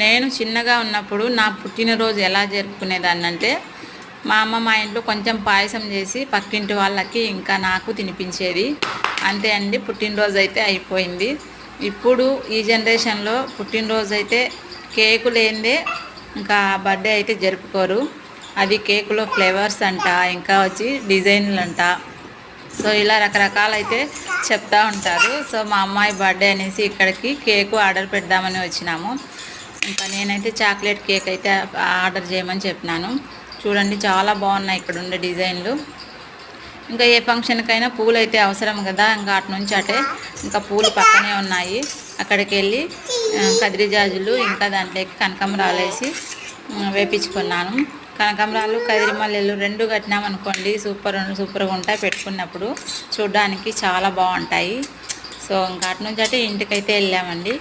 నేను చిన్నగా ఉన్నప్పుడు నా పుట్టినరోజు ఎలా జరుపుకునేదాన్ని అంటే మా అమ్మ మా ఇంట్లో కొంచెం పాయసం చేసి పక్కింటి వాళ్ళకి ఇంకా నాకు తినిపించేది. అంతే అండి, పుట్టినరోజు అయితే అయిపోయింది. ఇప్పుడు ఈ జనరేషన్లో పుట్టినరోజు అయితే కేకు లేనిదే ఇంకా బర్త్డే అయితే జరుపుకోరు. అది కేకులో ఫ్లేవర్స్ అంట, ఇంకా వచ్చి డిజైన్లు అంట, సో ఇలా రకరకాలైతే చెప్తూ ఉంటారు. సో మా అమ్మాయి బర్త్డే అనేసి ఇక్కడికి కేకు ఆర్డర్ పెడదామని వచ్చినాము. ఇంకా నేనైతే చాక్లెట్ కేక్ అయితే ఆర్డర్ చేయమని చెప్పినాను. చూడండి, చాలా బాగున్నాయి ఇక్కడ ఉండే డిజైన్లు. ఇంకా ఏ ఫంక్షన్కైనా పూలు అయితే అవసరం కదా, ఇంకా అటు నుంచి అటే ఇంకా పూలు పక్కనే ఉన్నాయి. అక్కడికి వెళ్ళి కదిరిజాజులు ఇంకా దాంట్లోకి కనకాంబరాలు వేసి వేపించుకున్నాను. కనకాంబరాలు కదిరిమల్లెలు రెండు కట్టినామనుకోండి సూపర్గా ఉంటాయి. పెట్టుకున్నప్పుడు చూడడానికి చాలా బాగుంటాయి. సో ఇంకా అటు నుంచి అటే ఇంటికైతే వెళ్ళామండి.